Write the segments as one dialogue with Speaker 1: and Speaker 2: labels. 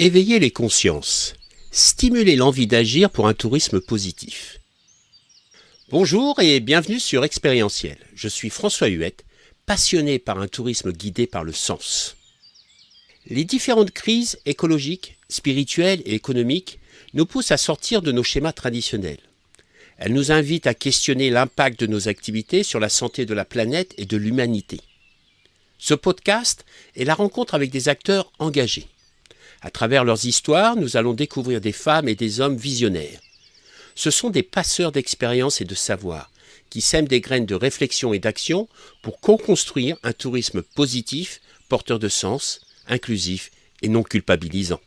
Speaker 1: Éveiller les consciences, stimuler l'envie d'agir pour un tourisme positif. Bonjour et bienvenue sur Expérientiel. Je suis François Huette, passionné par un tourisme guidé par le sens. Les différentes crises écologiques, spirituelles et économiques nous poussent à sortir de nos schémas traditionnels. Elles nous invitent à questionner l'impact de nos activités sur la santé de la planète et de l'humanité. Ce podcast est la rencontre avec des acteurs engagés. À travers leurs histoires, nous allons découvrir des femmes et des hommes visionnaires. Ce sont des passeurs d'expérience et de savoir qui sèment des graines de réflexion et d'action pour co-construire un tourisme positif, porteur de sens, inclusif et non culpabilisant.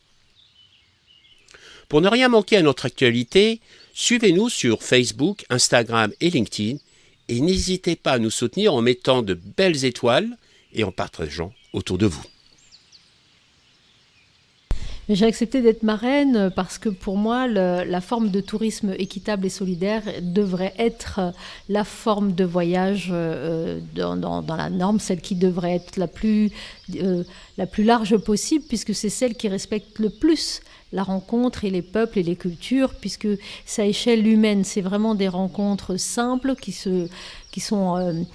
Speaker 1: Pour ne rien manquer à notre actualité, suivez-nous sur Facebook, Instagram et LinkedIn et n'hésitez pas à nous soutenir en mettant de belles étoiles et en partageant autour de vous.
Speaker 2: J'ai accepté d'être marraine parce que pour moi, la forme de tourisme équitable et solidaire devrait être la forme de voyage dans la norme, celle qui devrait être la plus large possible, puisque c'est celle qui respecte le plus la rencontre et les peuples et les cultures, puisque c'est à échelle humaine. C'est vraiment des rencontres simples qui sont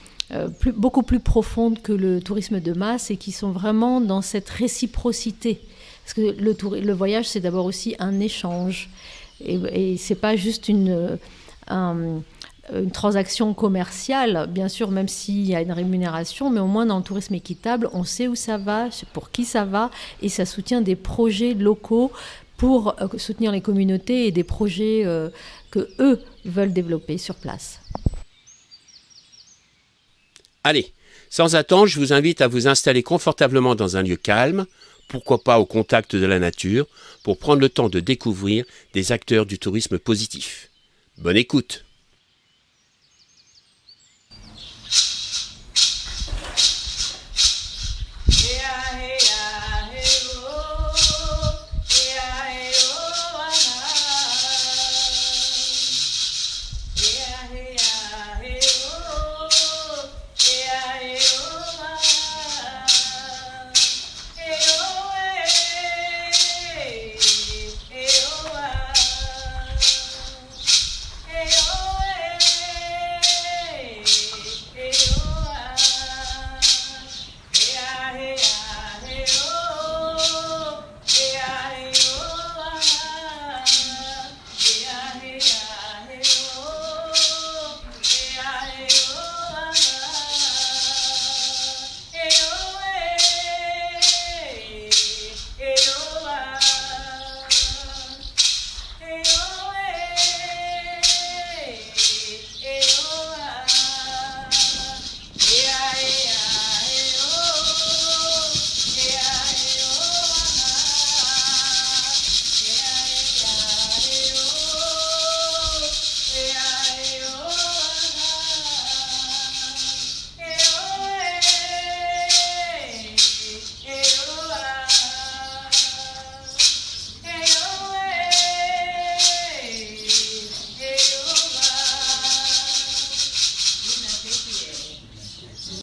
Speaker 2: beaucoup plus profondes que le tourisme de masse et qui sont vraiment dans cette réciprocité. Parce que le voyage, c'est d'abord aussi un échange. Et ce n'est pas juste une transaction commerciale, bien sûr, même s'il y a une rémunération, mais au moins dans le tourisme équitable, on sait où ça va, pour qui ça va, et ça soutient des projets locaux pour soutenir les communautés et des projets que eux veulent développer sur place.
Speaker 1: Allez, sans attendre, je vous invite à vous installer confortablement dans un lieu calme, pourquoi pas au contact de la nature, pour prendre le temps de découvrir des acteurs du tourisme positif. Bonne écoute!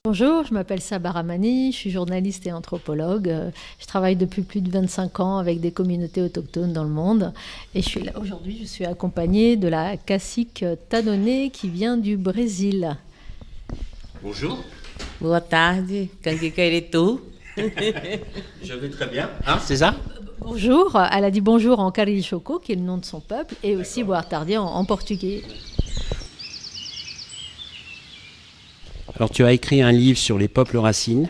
Speaker 2: Bonjour, je m'appelle Sabah Rahmani, je suis journaliste et anthropologue. Je travaille depuis plus de 25 ans avec des communautés autochtones dans le monde. Et je suis là aujourd'hui, je suis accompagnée de la cacique Tadone qui vient du Brésil.
Speaker 1: Bonjour.
Speaker 3: Boa tarde, Kanguika Eretu.
Speaker 1: Je vais très bien. C'est ça?
Speaker 2: Bonjour, elle a dit bonjour en Cariri-Choco, qui est le nom de son peuple, et aussi boa tarde en portugais.
Speaker 1: Alors tu as écrit un livre sur les peuples racines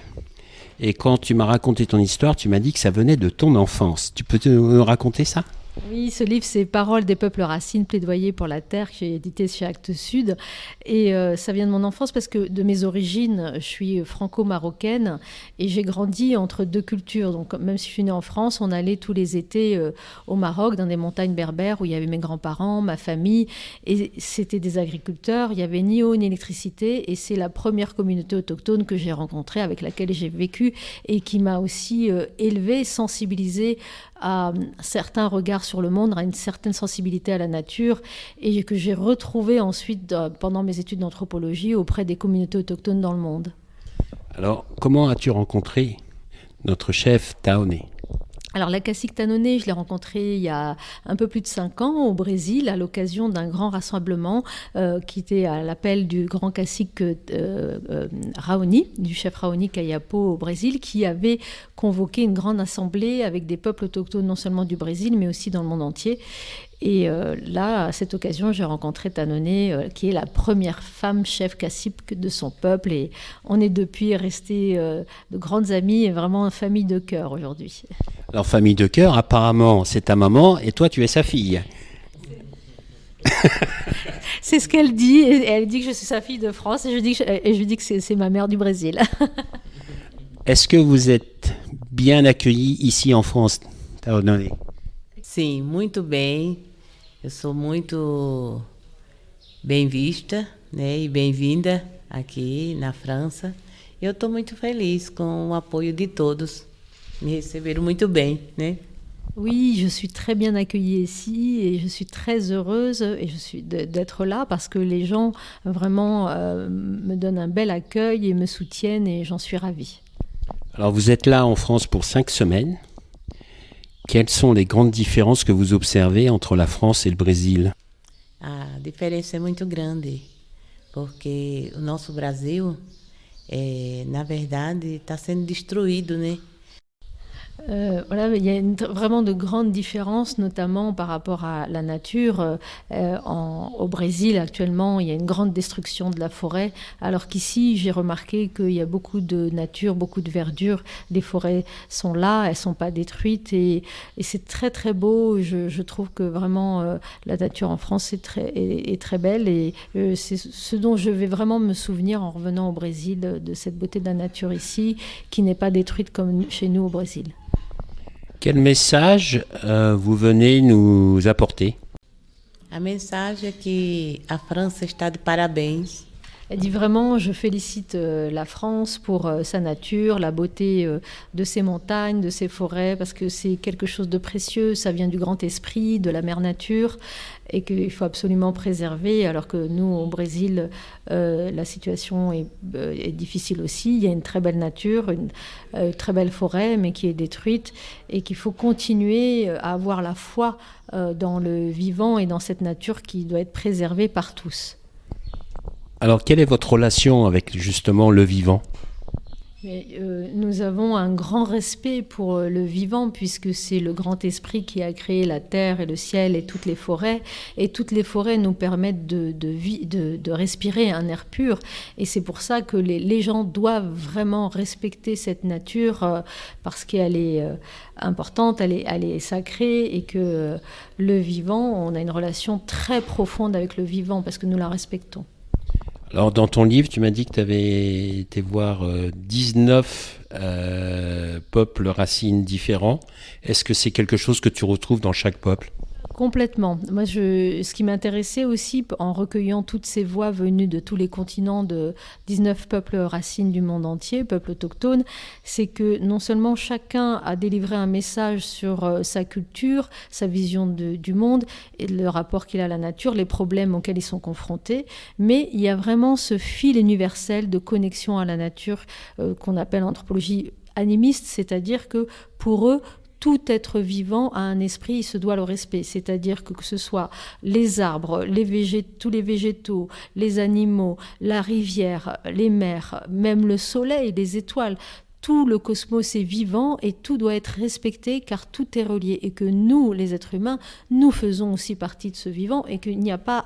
Speaker 1: et quand tu m'as raconté ton histoire, tu m'as dit que ça venait de ton enfance. Tu peux nous raconter ça ?
Speaker 2: Oui, ce livre, c'est Paroles des peuples racines, plaidoyer pour la terre, que j'ai édité chez Actes Sud. Et ça vient de mon enfance parce que de mes origines, je suis franco-marocaine et j'ai grandi entre deux cultures. Donc même si je suis née en France, on allait tous les étés au Maroc, dans des montagnes berbères où il y avait mes grands-parents, ma famille. Et c'était des agriculteurs, il n'y avait ni eau ni électricité. Et c'est la première communauté autochtone que j'ai rencontrée, avec laquelle j'ai vécu et qui m'a aussi élevée, sensibilisée à certains regards sur le monde, à une certaine sensibilité à la nature et que j'ai retrouvé ensuite pendant mes études d'anthropologie auprès des communautés autochtones dans le monde.
Speaker 1: Alors, comment as-tu rencontré notre chef Taoné ?
Speaker 2: Alors la cacique Tanone, je l'ai rencontrée il y a un peu plus de 5 ans au Brésil à l'occasion d'un grand rassemblement qui était à l'appel du grand cacique Raoni, du chef Raoni Kayapo au Brésil, qui avait convoqué une grande assemblée avec des peuples autochtones non seulement du Brésil mais aussi dans le monde entier. Et là, à cette occasion, j'ai rencontré Tanone, qui est la première femme chef cacique de son peuple. Et on est depuis restés de grandes amies et vraiment famille de cœur aujourd'hui.
Speaker 1: Alors, famille de cœur, apparemment, c'est ta maman et toi, tu es sa fille.
Speaker 2: C'est ce qu'elle dit. Et elle dit que je suis sa fille de France et je dis que c'est ma mère du Brésil.
Speaker 1: Est-ce que vous êtes bien accueillis ici en France, Tanone?
Speaker 3: Sim, muito bem. Eu sou muito bem vista, né, e bem-vinda aqui na França. Eu estou muito feliz com o apoio de todos. Me receberam muito bem, né?
Speaker 2: Oui, je suis très bien accueillie ici et je suis très heureuse d'être là parce que les gens vraiment me donnent un bel accueil et me soutiennent et j'en suis ravie.
Speaker 1: Alors, vous êtes là en France pour 5 semaines. Quelles sont les grandes différences que vous observez entre la France et le Brésil?
Speaker 3: A diferença é muito grande, porque o nosso Brasil, na verdade, está sendo destruído, né?
Speaker 2: Voilà, il y a vraiment de grandes différences, notamment par rapport à la nature. Au Brésil, actuellement, il y a une grande destruction de la forêt, alors qu'ici, j'ai remarqué qu'il y a beaucoup de nature, beaucoup de verdure. Les forêts sont là, elles ne sont pas détruites et c'est très très beau. Je trouve que vraiment la nature en France est très belle et c'est ce dont je vais vraiment me souvenir en revenant au Brésil, de cette beauté de la nature ici, qui n'est pas détruite comme chez nous au Brésil.
Speaker 1: Quel message vous venez nous apporter?
Speaker 3: A mensagem é que a França está de parabéns.
Speaker 2: Elle dit vraiment, je félicite la France pour sa nature, la beauté de ses montagnes, de ses forêts, parce que c'est quelque chose de précieux, ça vient du grand esprit, de la mère nature, et qu'il faut absolument préserver, alors que nous, au Brésil, la situation est difficile aussi. Il y a une très belle nature, une très belle forêt, mais qui est détruite, et qu'il faut continuer à avoir la foi dans le vivant et dans cette nature qui doit être préservée par tous.
Speaker 1: Alors, quelle est votre relation avec justement le vivant?
Speaker 2: Mais, nous avons un grand respect pour le vivant puisque c'est le grand esprit qui a créé la terre et le ciel et toutes les forêts. Et toutes les forêts nous permettent de respirer un air pur. Et c'est pour ça que les gens doivent vraiment respecter cette nature parce qu'elle est importante, elle est sacrée et que le vivant, on a une relation très profonde avec le vivant parce que nous la respectons.
Speaker 1: Alors, dans ton livre, tu m'as dit que tu avais été voir 19 peuples racines différents. Est-ce que c'est quelque chose que tu retrouves dans chaque peuple?
Speaker 2: Complètement. Moi, ce qui m'intéressait aussi en recueillant toutes ces voix venues de tous les continents de 19 peuples racines du monde entier, peuples autochtones, c'est que non seulement chacun a délivré un message sur sa culture, sa vision du monde et le rapport qu'il a à la nature, les problèmes auxquels ils sont confrontés, mais il y a vraiment ce fil universel de connexion à la nature qu'on appelle en anthropologie animiste, c'est-à-dire que pour eux, tout être vivant a un esprit, il se doit le respect. C'est-à-dire que ce soit les arbres, tous les végétaux, les animaux, la rivière, les mers, même le soleil, les étoiles, tout le cosmos est vivant et tout doit être respecté car tout est relié et que nous, les êtres humains, nous faisons aussi partie de ce vivant et qu'il n'y a pas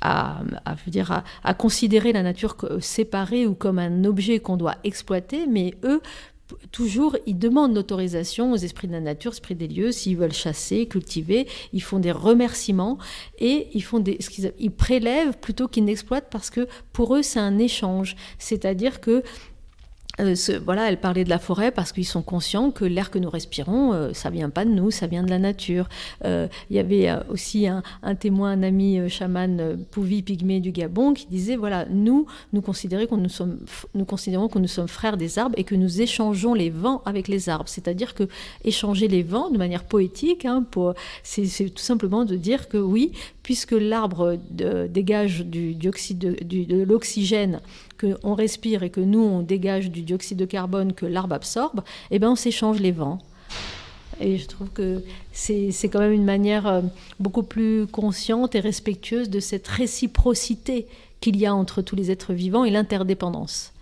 Speaker 2: à considérer la nature séparée ou comme un objet qu'on doit exploiter, mais eux, toujours, ils demandent l'autorisation aux esprits de la nature, esprits des lieux, s'ils veulent chasser, cultiver, ils font des remerciements et ils prélèvent plutôt qu'ils n'exploitent parce que pour eux, c'est un échange. C'est-à-dire que voilà, elle parlait de la forêt parce qu'ils sont conscients que l'air que nous respirons, ça vient pas de nous, ça vient de la nature. Il y avait aussi un témoin, un ami chaman Pouvi Pygmée du Gabon qui disait voilà, nous considérons que nous sommes frères des arbres et que nous échangeons les vents avec les arbres. C'est-à-dire que échanger les vents de manière poétique, c'est tout simplement de dire que oui, puisque l'arbre dégage de l'oxygène qu'on respire et que nous, on dégage du dioxyde de carbone que l'arbre absorbe, eh ben on s'échange les vents. Et je trouve que c'est quand même une manière beaucoup plus consciente et respectueuse de cette réciprocité qu'il y a entre tous les êtres vivants et l'interdépendance.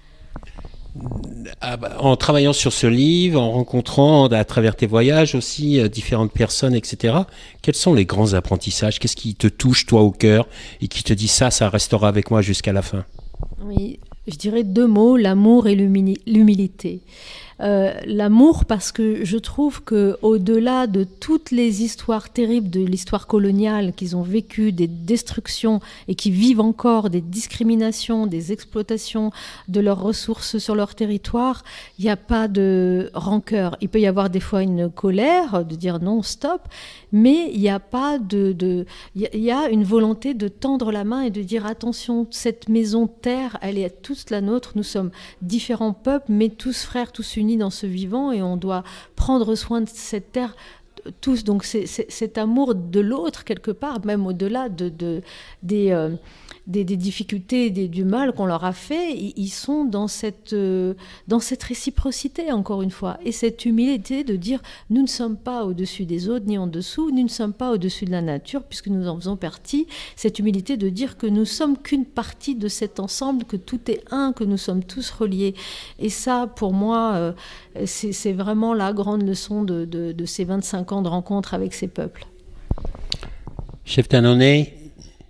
Speaker 1: En travaillant sur ce livre, en rencontrant à travers tes voyages aussi différentes personnes, etc., quels sont les grands apprentissages? Qu'est-ce qui te touche, toi, au cœur et qui te dit ça restera avec moi jusqu'à la fin?
Speaker 2: Oui, je dirais 2 mots, l'amour et l'humilité. L'amour parce que je trouve que au-delà de toutes les histoires terribles de l'histoire coloniale qu'ils ont vécues, des destructions et qui vivent encore, des discriminations, des exploitations de leurs ressources sur leur territoire, il n'y a pas de rancœur. Il peut y avoir des fois une colère de dire non, stop, mais il n'y a pas il y a une volonté de tendre la main et de dire attention, cette maison terre, elle est tous la nôtre, nous sommes différents peuples, mais tous frères, tous unis dans ce vivant, et on doit prendre soin de cette terre tous. Donc c'est cet amour de l'autre quelque part, même au-delà des difficultés, du mal qu'on leur a fait, ils sont dans cette réciprocité, encore une fois, et cette humilité de dire nous ne sommes pas au-dessus des autres ni en dessous, nous ne sommes pas au-dessus de la nature puisque nous en faisons partie, cette humilité de dire que nous sommes qu'une partie de cet ensemble, que tout est un, que nous sommes tous reliés. Et ça, pour moi, c'est vraiment la grande leçon de ces 25 ans de rencontre avec ces peuples.
Speaker 1: Chef Tanone,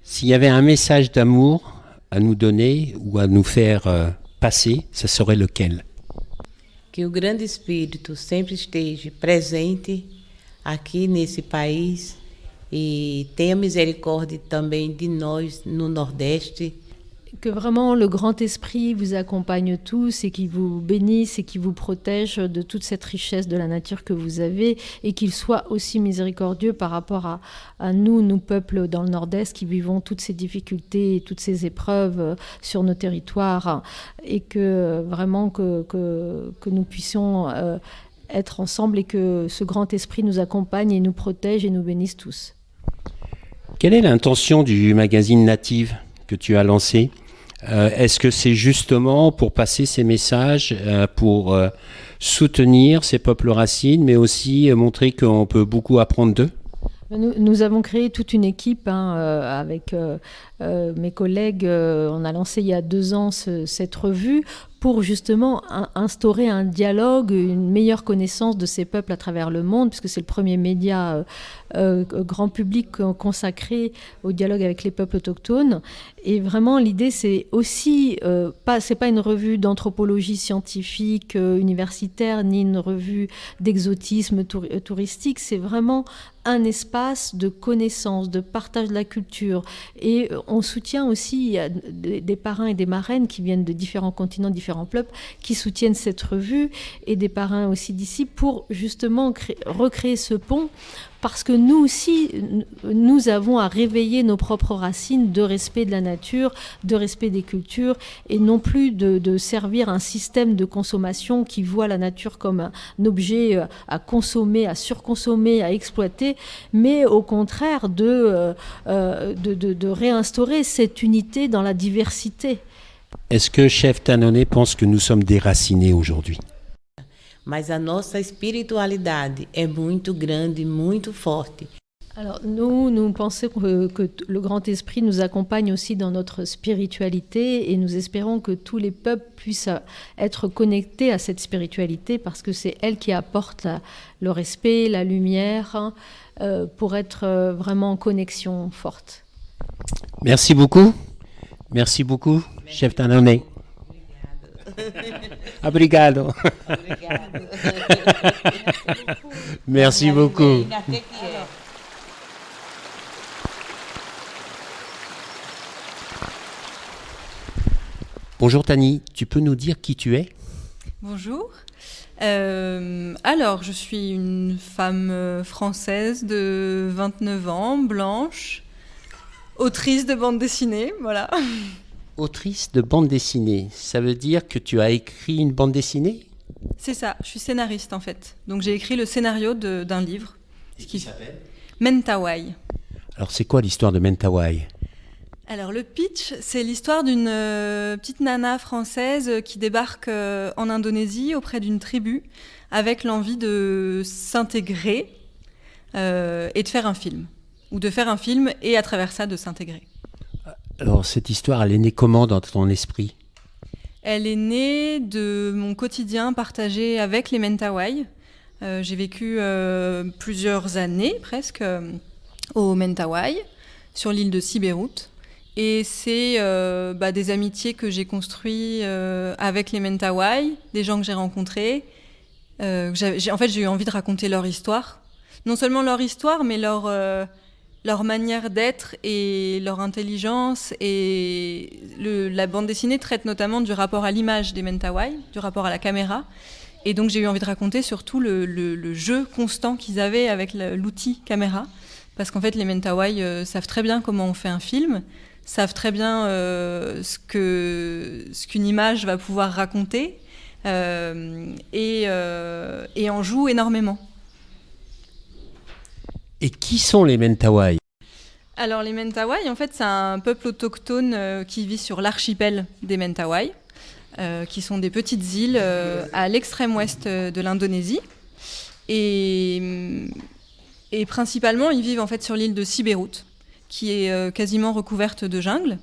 Speaker 1: s'il y avait un message d'amour à nous donner ou à nous faire passer, ce serait lequel?
Speaker 3: Que o grande espírito sempre esteja presente aqui nesse país e tenha misericórdia também de nós no Nordeste.
Speaker 2: Que vraiment le grand esprit vous accompagne tous et qui vous bénisse et qui vous protège de toute cette richesse de la nature que vous avez, et qu'il soit aussi miséricordieux par rapport à nous peuples dans le Nord-Est qui vivons toutes ces difficultés et toutes ces épreuves sur nos territoires, et que vraiment que nous puissions être ensemble et que ce grand esprit nous accompagne et nous protège et nous bénisse tous.
Speaker 1: Quelle est l'intention du magazine Native que tu as lancé? Est-ce que c'est justement pour passer ces messages, pour soutenir ces peuples racines, mais aussi montrer qu'on peut beaucoup apprendre d'eux?
Speaker 2: Nous avons créé toute une équipe avec mes collègues. On a lancé il y a 2 ans cette revue pour justement instaurer un dialogue, une meilleure connaissance de ces peuples à travers le monde, puisque c'est le premier média grand public consacré au dialogue avec les peuples autochtones. Et vraiment, l'idée, c'est aussi, c'est pas une revue d'anthropologie scientifique universitaire, ni une revue d'exotisme touristique, c'est vraiment un espace de connaissance, de partage de la culture. Et on soutient aussi des parrains et des marraines qui viennent de différents continents, différents peuples, qui soutiennent cette revue, et des parrains aussi d'ici pour justement recréer ce pont, parce que nous aussi, nous avons à réveiller nos propres racines de respect de la nature, de respect des cultures, et non plus de servir un système de consommation qui voit la nature comme un objet à consommer, à surconsommer, à exploiter, mais au contraire de réinstaurer cette unité dans la diversité.
Speaker 1: Est-ce que Chef Tanone pense que nous sommes déracinés aujourd'hui?
Speaker 3: Mas a nossa espiritualidade é muito grande, muito forte.
Speaker 2: Alors nous pensons que le grand esprit nous accompagne aussi dans notre spiritualité, et nous espérons que tous les peuples puissent être connectés à cette spiritualité, parce que c'est elle qui apporte le respect, la lumière, pour être vraiment en connexion forte.
Speaker 1: Merci beaucoup. Merci beaucoup, Chef Tanone. Obrigado. Merci beaucoup. Bonjour Tani, tu peux nous dire qui tu es?
Speaker 4: Bonjour. Alors, je suis une femme française de 29 ans, blanche, autrice de bande dessinée, voilà.
Speaker 1: Autrice de bande dessinée, ça veut dire que tu as écrit une bande dessinée?
Speaker 4: C'est ça, je suis scénariste en fait. Donc j'ai écrit le scénario d'un livre.
Speaker 1: Qui s'appelle
Speaker 4: Mentawai.
Speaker 1: Alors c'est quoi l'histoire de Mentawai?
Speaker 4: Alors le pitch, c'est l'histoire d'une petite nana française qui débarque en Indonésie auprès d'une tribu avec l'envie de s'intégrer et de faire un film. Ou de faire un film et à travers ça de s'intégrer.
Speaker 1: Alors cette histoire, elle est née comment dans ton esprit ?
Speaker 4: Elle est née de mon quotidien partagé avec les Mentawai. J'ai vécu plusieurs années presque au Mentawai, sur l'île de Sibérut. Et c'est des amitiés que j'ai construites avec les Mentawai, des gens que j'ai rencontrés. J'ai eu envie de raconter leur histoire. Non seulement leur histoire, mais leur manière d'être et leur intelligence. Et la bande dessinée traite notamment du rapport à l'image des Mentawai, du rapport à la caméra. Et donc j'ai eu envie de raconter surtout le jeu constant qu'ils avaient avec l'outil caméra. Parce qu'en fait, les Mentawai savent très bien comment on fait un film, savent très bien ce qu'une image va pouvoir raconter et en jouent énormément.
Speaker 1: Et qui sont les Mentawai ?
Speaker 4: Alors les Mentawai, en fait, c'est un peuple autochtone qui vit sur l'archipel des Mentawai, qui sont des petites îles à l'extrême ouest de l'Indonésie. Et principalement, ils vivent en fait sur l'île de Sibérut, qui est quasiment recouverte de jungle.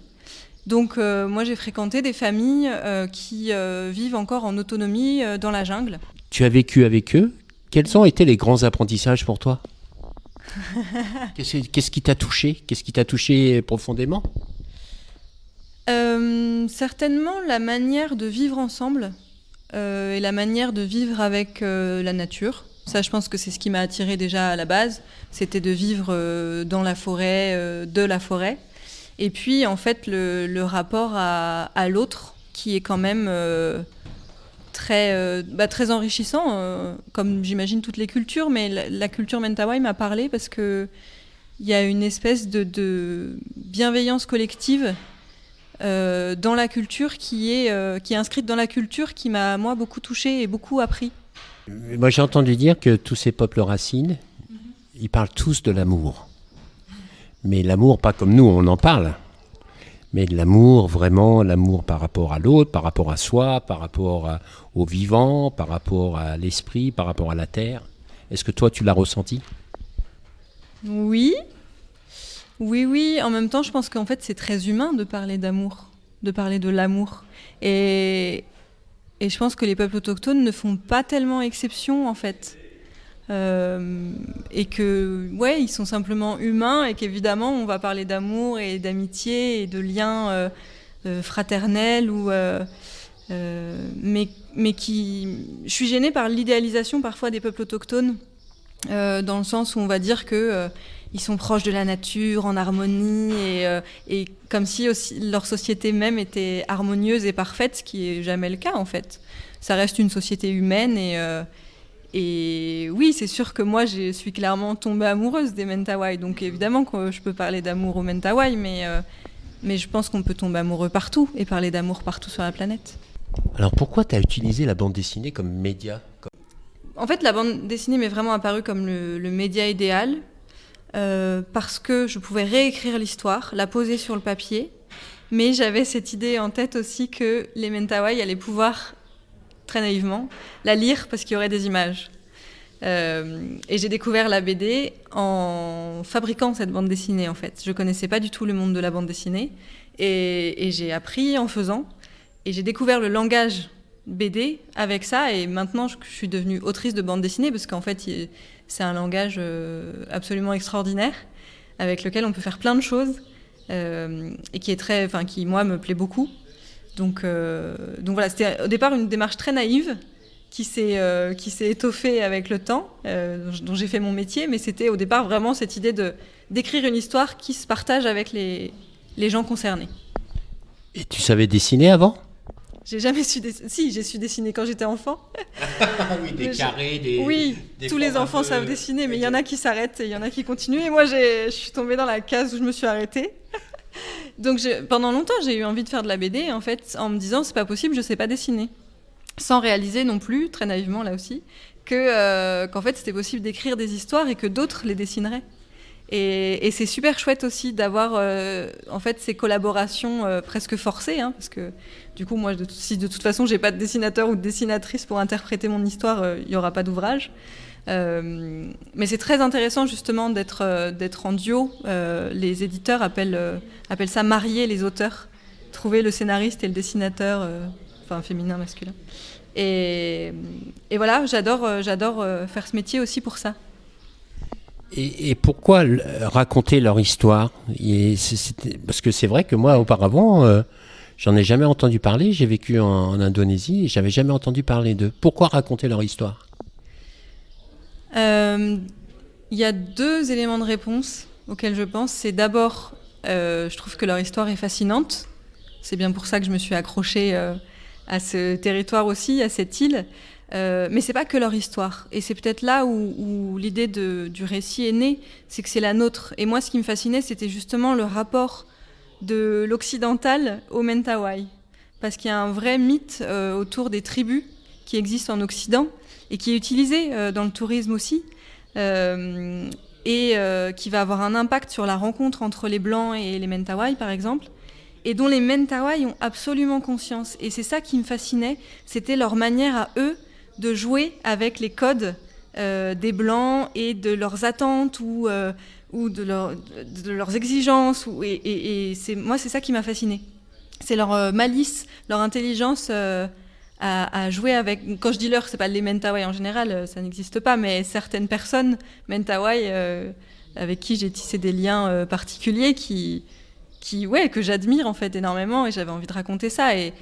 Speaker 4: Donc moi, j'ai fréquenté des familles qui vivent encore en autonomie dans la jungle.
Speaker 1: Tu as vécu avec eux ? Quels ont été les grands apprentissages pour toi ? Qu'est-ce qui t'a touché ? Qu'est-ce qui t'a touché profondément ?
Speaker 4: Certainement la manière de vivre ensemble et la manière de vivre avec la nature. Ça, je pense que c'est ce qui m'a attirée déjà à la base. C'était de vivre dans la forêt, de la forêt. Et puis, en fait, le rapport à l'autre qui est quand même très enrichissant, comme j'imagine toutes les cultures. Mais la culture Mentawai m'a parlé parce qu'il y a une espèce de bienveillance collective dans la culture qui est inscrite dans la culture qui m'a, moi, beaucoup touchée et beaucoup appris.
Speaker 1: Moi, j'ai entendu dire que tous ces peuples racines, ils parlent tous de l'amour. Mais l'amour, pas comme nous, on en parle. Mais de l'amour, vraiment, l'amour par rapport à l'autre, par rapport à soi, par rapport au vivant, par rapport à l'esprit, par rapport à la terre. Est-ce que toi, tu l'as ressenti ?
Speaker 4: Oui. En même temps, je pense qu'en fait, c'est très humain de parler d'amour, de parler de l'amour. Et je pense que les peuples autochtones ne font pas tellement exception, en fait. Et que, ils sont simplement humains et qu'évidemment, on va parler d'amour et d'amitié et de liens fraternels mais qui... Je suis gênée par l'idéalisation parfois des peuples autochtones, dans le sens où on va dire que ils sont proches de la nature, en harmonie, et comme si aussi leur société même était harmonieuse et parfaite, ce qui n'est jamais le cas en fait. Ça reste une société humaine et oui, c'est sûr que moi je suis clairement tombée amoureuse des Mentawai, donc évidemment que je peux parler d'amour aux Mentawai, mais je pense qu'on peut tomber amoureux partout et parler d'amour partout sur la planète.
Speaker 1: Alors pourquoi tu as utilisé la bande dessinée comme média ?
Speaker 4: En fait, la bande dessinée m'est vraiment apparue comme le média idéal, parce que je pouvais réécrire l'histoire, la poser sur le papier, mais j'avais cette idée en tête aussi que les Mentawai allaient pouvoir, très naïvement, la lire parce qu'il y aurait des images. Et j'ai découvert la BD en fabriquant cette bande dessinée, en fait. Je connaissais pas du tout le monde de la bande dessinée, et j'ai appris en faisant, et j'ai découvert le langage BD avec ça, et maintenant je suis devenue autrice de bande dessinée parce qu'en fait c'est un langage absolument extraordinaire avec lequel on peut faire plein de choses et qui moi me plaît beaucoup. Donc voilà, c'était au départ une démarche très naïve qui s'est étoffée avec le temps, dont j'ai fait mon métier, mais c'était au départ vraiment cette idée d'écrire une histoire qui se partage avec les gens concernés.
Speaker 1: Et tu savais dessiner avant ?
Speaker 4: J'ai jamais su dessiner. Si, j'ai su dessiner quand j'étais enfant.
Speaker 1: Oui, des carrés, des...
Speaker 4: Oui,
Speaker 1: des
Speaker 4: tous les enfants savent dessiner, mais il y en a qui s'arrêtent et il y en a qui continuent. Et moi, je suis tombée dans la case où je me suis arrêtée. Donc, pendant longtemps, j'ai eu envie de faire de la BD, en fait, en me disant, c'est pas possible, je sais pas dessiner. Sans réaliser non plus, très naïvement là aussi, qu'en fait, c'était possible d'écrire des histoires et que d'autres les dessineraient. Et c'est super chouette aussi d'avoir en fait ces collaborations presque forcées, hein, parce que du coup moi si de toute façon j'ai pas de dessinateur ou de dessinatrice pour interpréter mon histoire, il y aura pas d'ouvrage. Mais c'est très intéressant justement d'être en duo. Les éditeurs appellent ça marier les auteurs, trouver le scénariste et le dessinateur, enfin féminin, masculin. Et voilà, j'adore faire ce métier aussi pour ça.
Speaker 1: Et pourquoi raconter leur histoire? Parce que c'est vrai que moi, auparavant, j'en ai jamais entendu parler. J'ai vécu en Indonésie et j'avais jamais entendu parler d'eux. Pourquoi raconter leur histoire?
Speaker 4: Il y a 2 éléments de réponse auxquels je pense. C'est d'abord, je trouve que leur histoire est fascinante. C'est bien pour ça que je me suis accrochée à ce territoire aussi, à cette île. Mais c'est pas que leur histoire. Et c'est peut-être là où l'idée du récit est née, c'est que c'est la nôtre. Et moi, ce qui me fascinait, c'était justement le rapport de l'occidental au Mentawai. Parce qu'il y a un vrai mythe autour des tribus qui existent en Occident et qui est utilisé dans le tourisme aussi, et qui va avoir un impact sur la rencontre entre les Blancs et les Mentawai, par exemple, et dont les Mentawai ont absolument conscience. Et c'est ça qui me fascinait, c'était leur manière à eux de jouer avec les codes des Blancs et de leurs attentes ou de leurs exigences. Et moi, c'est ça qui m'a fascinée. C'est leur malice, leur intelligence à jouer avec... Quand je dis leur, c'est pas les Mentawai en général, ça n'existe pas, mais certaines personnes Mentawai avec qui j'ai tissé des liens particuliers que j'admire en fait énormément, et j'avais envie de raconter ça. Et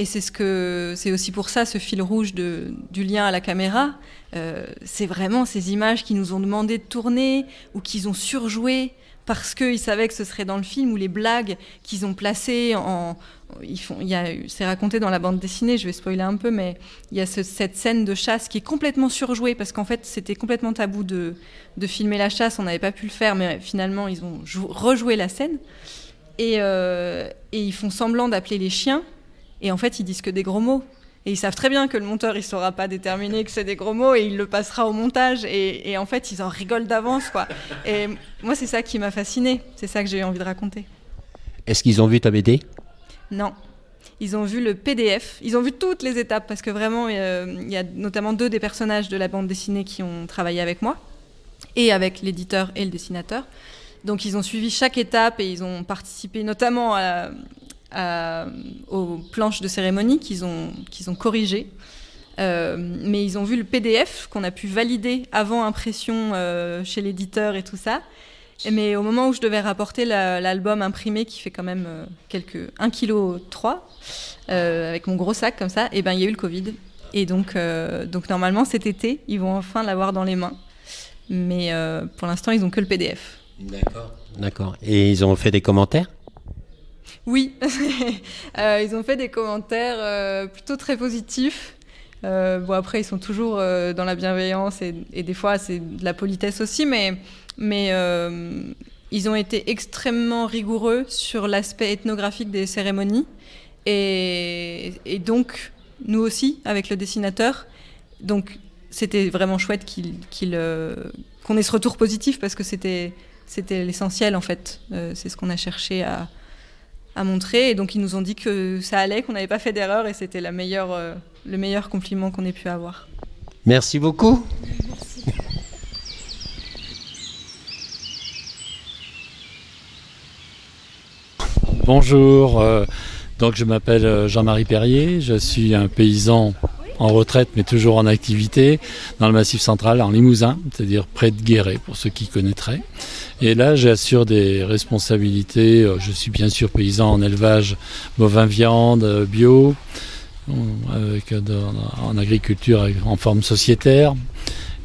Speaker 4: c'est aussi pour ça, ce fil rouge du lien à la caméra. C'est vraiment ces images qu'ils nous ont demandé de tourner ou qu'ils ont surjoué parce qu'ils savaient que ce serait dans le film, ou les blagues qu'ils ont placées c'est raconté dans la bande dessinée, je vais spoiler un peu, mais il y a cette scène de chasse qui est complètement surjouée parce qu'en fait c'était complètement tabou de filmer la chasse, on n'avait pas pu le faire, mais finalement ils ont rejoué la scène. Et ils font semblant d'appeler les chiens. Et en fait, ils disent que des gros mots. Et ils savent très bien que le monteur, il ne saura pas déterminer que c'est des gros mots et il le passera au montage. Et en fait, ils en rigolent d'avance, quoi. Et moi, c'est ça qui m'a fascinée. C'est ça que j'ai eu envie de raconter.
Speaker 1: Est-ce qu'ils ont vu ta BD?
Speaker 4: Non. Ils ont vu le PDF. Ils ont vu toutes les étapes parce que vraiment, il y a notamment 2 des personnages de la bande dessinée qui ont travaillé avec moi et avec l'éditeur et le dessinateur. Donc, ils ont suivi chaque étape et ils ont participé notamment aux planches de cérémonie qu'ils ont corrigées. Mais ils ont vu le PDF qu'on a pu valider avant impression chez l'éditeur et tout ça. Mais au moment où je devais rapporter l'album imprimé qui fait quand même 1,3 kg avec mon gros sac comme ça, et ben il y a eu le Covid. Et donc normalement cet été, ils vont enfin l'avoir dans les mains. Mais pour l'instant, ils n'ont que le PDF.
Speaker 1: D'accord. Et ils ont fait des commentaires?
Speaker 4: Oui, ils ont fait des commentaires plutôt très positifs. Bon, après, ils sont toujours dans la bienveillance et des fois, c'est de la politesse aussi, mais ils ont été extrêmement rigoureux sur l'aspect ethnographique des cérémonies. Et donc, nous aussi, avec le dessinateur. Donc, c'était vraiment chouette qu'on ait ce retour positif parce que c'était l'essentiel, en fait. C'est ce qu'on a cherché à montrer, et donc ils nous ont dit que ça allait, qu'on n'avait pas fait d'erreur, et c'était le meilleur compliment qu'on ait pu avoir.
Speaker 1: Merci beaucoup.
Speaker 4: Merci.
Speaker 5: Bonjour, donc je m'appelle Jean-Marie Perrier, je suis un paysan en retraite mais toujours en activité dans le Massif central, en Limousin, c'est-à-dire près de Guéret pour ceux qui connaîtraient. Et là j'assure des responsabilités, je suis bien sûr paysan en élevage bovin-viande, bio, en agriculture en forme sociétaire,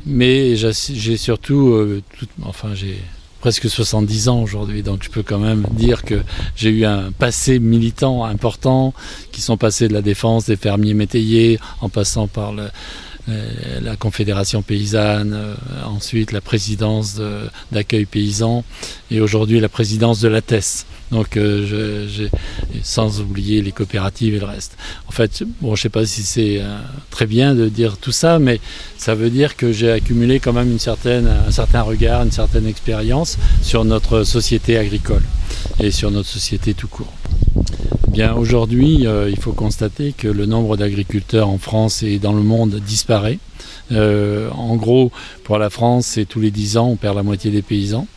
Speaker 5: mais j'ai surtout, j'ai presque 70 ans aujourd'hui, donc je peux quand même dire que j'ai eu un passé militant important, qui sont passés de la défense des fermiers métayers, en passant par la Confédération paysanne, ensuite la présidence d'accueil paysan et aujourd'hui la présidence de la TES. Donc, sans oublier les coopératives et le reste. En fait, bon, je ne sais pas si c'est très bien de dire tout ça, mais ça veut dire que j'ai accumulé quand même un certain regard, une certaine expérience sur notre société agricole et sur notre société tout court. Bien, aujourd'hui, il faut constater que le nombre d'agriculteurs en France et dans le monde disparaît. En gros, pour la France, c'est tous les 10 ans, on perd la moitié des paysans.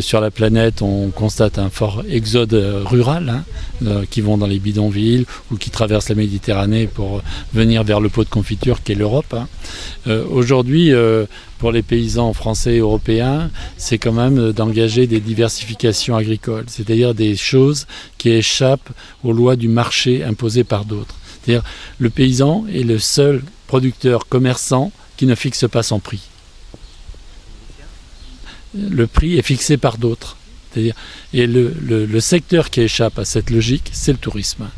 Speaker 5: Sur la planète, on constate un fort exode rural, qui vont dans les bidonvilles ou qui traversent la Méditerranée pour venir vers le pot de confiture qu'est l'Europe. Aujourd'hui, pour les paysans français et européens, c'est quand même d'engager des diversifications agricoles, c'est-à-dire des choses qui échappent aux lois du marché imposées par d'autres. C'est-à-dire le paysan est le seul producteur commerçant qui ne fixe pas son prix. Le prix est fixé par d'autres. Et le secteur qui échappe à cette logique, c'est le tourisme.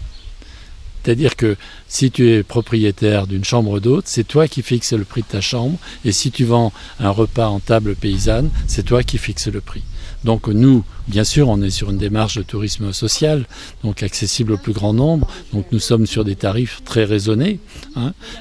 Speaker 5: C'est-à-dire que si tu es propriétaire d'une chambre d'hôte, c'est toi qui fixes le prix de ta chambre. Et si tu vends un repas en table paysanne, c'est toi qui fixes le prix. Donc nous, bien sûr, on est sur une démarche de tourisme social, donc accessible au plus grand nombre. Donc nous sommes sur des tarifs très raisonnés,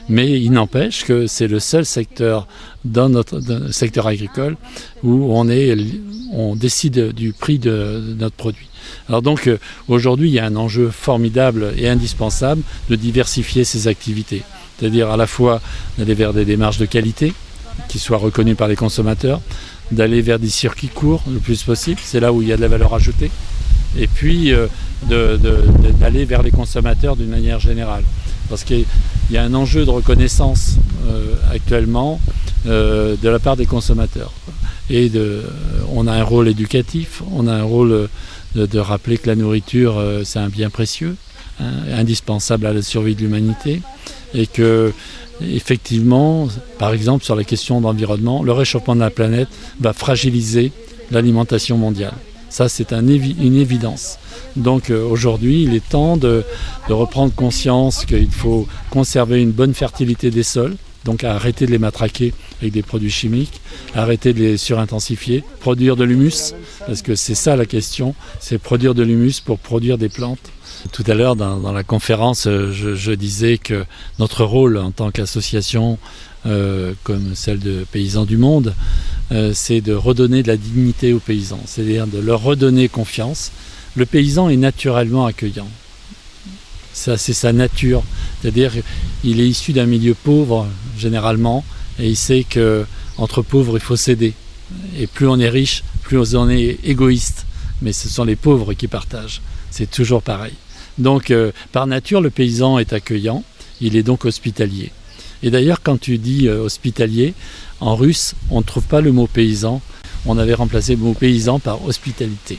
Speaker 5: mais il n'empêche que c'est le seul secteur dans notre secteur agricole où on décide du prix de notre produit. Alors donc aujourd'hui, il y a un enjeu formidable et indispensable de diversifier ces activités. C'est-à-dire à la fois d'aller vers des démarches de qualité qui soient reconnues par les consommateurs, d'aller vers des circuits courts le plus possible, c'est là où il y a de la valeur ajoutée, et puis d'aller vers les consommateurs d'une manière générale. Parce qu'il y a un enjeu de reconnaissance actuellement de la part des consommateurs. Et on a un rôle éducatif, on a un rôle de rappeler que la nourriture, c'est un bien précieux, indispensable à la survie de l'humanité, et que effectivement, par exemple, sur la question d'environnement, le réchauffement de la planète va fragiliser l'alimentation mondiale. Ça, c'est une évidence. Donc aujourd'hui, il est temps de reprendre conscience qu'il faut conserver une bonne fertilité des sols, donc arrêter de les matraquer avec des produits chimiques, arrêter de les surintensifier, produire de l'humus, parce que c'est ça la question, c'est produire de l'humus pour produire des plantes. Tout à l'heure, dans la conférence, je disais que notre rôle en tant qu'association, comme celle de Paysans du Monde, c'est de redonner de la dignité aux paysans, c'est-à-dire de leur redonner confiance. Le paysan est naturellement accueillant. Ça, c'est sa nature. C'est-à-dire qu'il est issu d'un milieu pauvre, généralement, et il sait qu'entre pauvres, il faut s'aider. Et plus on est riche, plus on est égoïste. Mais ce sont les pauvres qui partagent. C'est toujours pareil. Donc, par nature, le paysan est accueillant. Il est donc hospitalier. Et d'ailleurs, quand tu dis hospitalier, en russe, on ne trouve pas le mot paysan. On avait remplacé le mot paysan par hospitalité.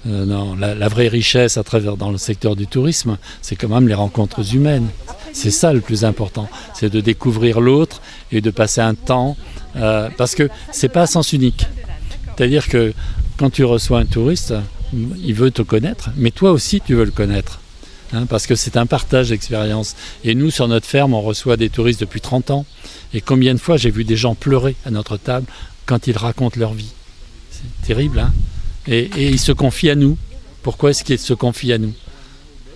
Speaker 5: Non, la vraie richesse à travers dans le secteur du tourisme, c'est quand même les rencontres humaines. C'est ça le plus important, c'est de découvrir l'autre et de passer un temps, parce que c'est pas à sens unique. C'est-à-dire que quand tu reçois un touriste, il veut te connaître, mais toi aussi tu veux le connaître. Parce que c'est un partage d'expérience. Et nous, sur notre ferme, on reçoit des touristes depuis 30 ans. Et combien de fois j'ai vu des gens pleurer à notre table quand ils racontent leur vie. C'est terrible, hein ? Et ils se confient à nous. Pourquoi est-ce qu'ils se confient à nous ?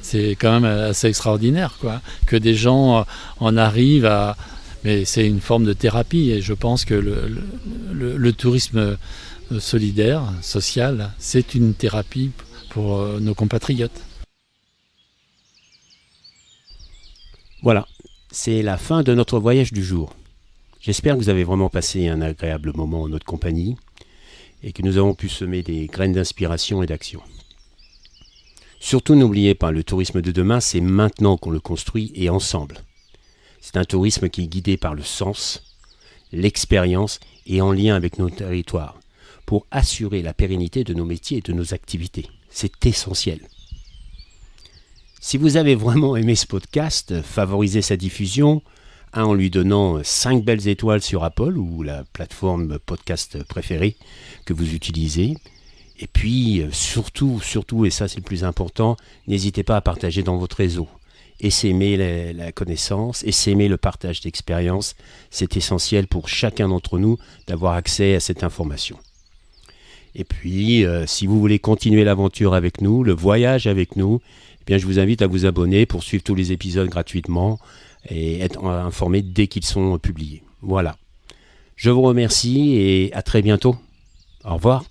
Speaker 5: C'est quand même assez extraordinaire, quoi, que des gens en arrivent à... Mais c'est une forme de thérapie. Et je pense que le tourisme solidaire, social, c'est une thérapie pour nos compatriotes.
Speaker 1: Voilà, c'est la fin de notre voyage du jour. J'espère que vous avez vraiment passé un agréable moment en notre compagnie et que nous avons pu semer des graines d'inspiration et d'action. Surtout n'oubliez pas, le tourisme de demain, c'est maintenant qu'on le construit et ensemble. C'est un tourisme qui est guidé par le sens, l'expérience et en lien avec nos territoires pour assurer la pérennité de nos métiers et de nos activités. C'est essentiel. Si vous avez vraiment aimé ce podcast, favorisez sa diffusion en lui donnant 5 belles étoiles sur Apple ou la plateforme podcast préférée que vous utilisez. Et puis surtout, et ça c'est le plus important, n'hésitez pas à partager dans votre réseau et s'aimer la connaissance, et s'aimer le partage d'expériences. C'est essentiel pour chacun d'entre nous d'avoir accès à cette information. Et puis, si vous voulez continuer l'aventure avec nous, le voyage avec nous, eh bien, je vous invite à vous abonner pour suivre tous les épisodes gratuitement et être informé dès qu'ils sont publiés. Voilà. Je vous remercie et à très bientôt. Au revoir.